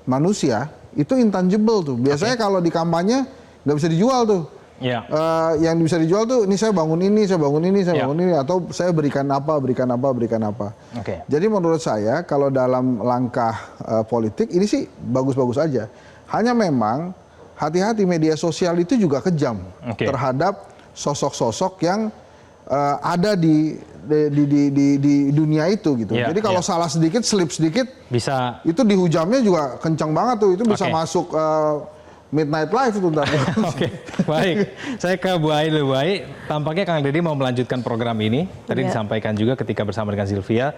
manusia itu intangible tuh. Biasanya kalau di kampanye nggak bisa dijual tuh. Yang bisa dijual tuh, ini saya bangun ini, saya bangun ini, saya bangun ini, atau saya berikan apa, berikan apa, berikan apa. Jadi menurut saya kalau dalam langkah politik ini sih bagus-bagus aja. Hanya memang hati-hati media sosial itu juga kejam terhadap sosok-sosok yang ada di dunia itu gitu. Jadi kalau salah sedikit, slip sedikit, bisa itu dihujamnya juga kencang banget tuh. Itu bisa masuk Midnight Live itu ntar. Baik, saya ke Bu Ai dulu. Bu Ai, tampaknya Kang Deddy mau melanjutkan program ini. Tadi disampaikan juga ketika bersama dengan Sylvia.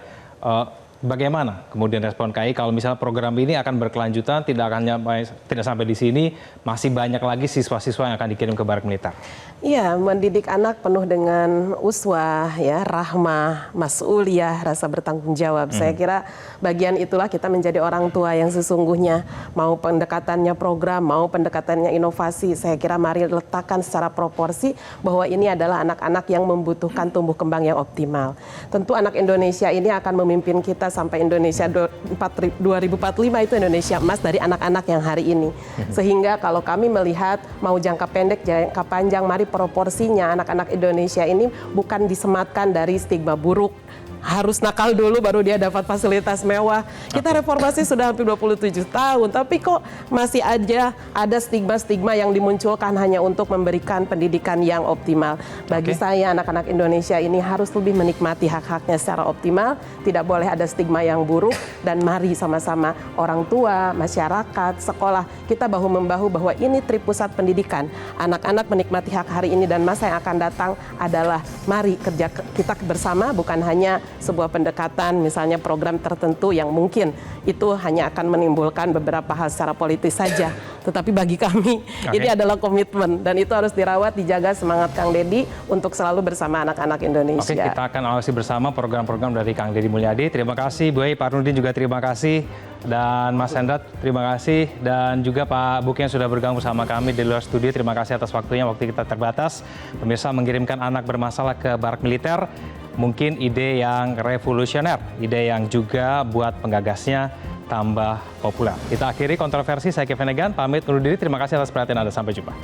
Bagaimana kemudian respon KAI kalau misalnya program ini akan berkelanjutan, tidak sampai di sini, masih banyak lagi siswa-siswa yang akan dikirim ke barak militer? Iya, mendidik anak penuh dengan uswah, ya, rahmah, mas'uliyah, rasa bertanggung jawab. Saya kira bagian itulah kita menjadi orang tua yang sesungguhnya. Mau pendekatannya program, mau pendekatannya inovasi, saya kira mari letakkan secara proporsi bahwa ini adalah anak-anak yang membutuhkan tumbuh kembang yang optimal. Tentu anak Indonesia ini akan memimpin kita sampai Indonesia 2045 itu Indonesia emas dari anak-anak yang hari ini. Sehingga kalau kami melihat mau jangka pendek, jangka panjang, mari proporsinya anak-anak Indonesia ini bukan disematkan dari stigma buruk. Harus nakal dulu baru dia dapat fasilitas mewah. Kita reformasi sudah hampir 27 tahun, tapi kok masih aja ada stigma-stigma yang dimunculkan hanya untuk memberikan pendidikan yang optimal. Bagi saya anak-anak Indonesia ini harus lebih menikmati hak-haknya secara optimal, tidak boleh ada stigma yang buruk, dan mari sama-sama orang tua, masyarakat, sekolah, kita bahu-membahu bahwa ini Tripusat Pendidikan. Anak-anak menikmati hak hari ini dan masa yang akan datang adalah mari kerja kita bersama, bukan hanya sebuah pendekatan misalnya program tertentu yang mungkin itu hanya akan menimbulkan beberapa hal secara politis saja. Tetapi bagi kami ini adalah komitmen dan itu harus dirawat, dijaga semangat Kang Deddy untuk selalu bersama anak-anak Indonesia. Kita akan awasi bersama program-program dari Kang Deddy Mulyadi. Terima kasih Bu Ai, Pak Nurdin juga terima kasih. Dan Mas Hendra, terima kasih. Dan juga Pak Buki yang sudah bergabung bersama kami di luar studio. Terima kasih atas waktunya, waktu kita terbatas. Pemirsa, mengirimkan anak bermasalah ke barak militer, mungkin ide yang revolusioner, ide yang juga buat penggagasnya tambah populer. Kita akhiri kontroversi, saya Kevin Egan, pamit undur diri. Terima kasih atas perhatian Anda, sampai jumpa.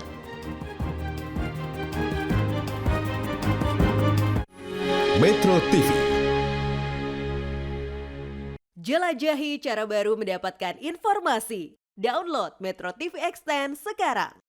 Metro TV. Jelajahi cara baru mendapatkan informasi. Download Metro TV Extend sekarang.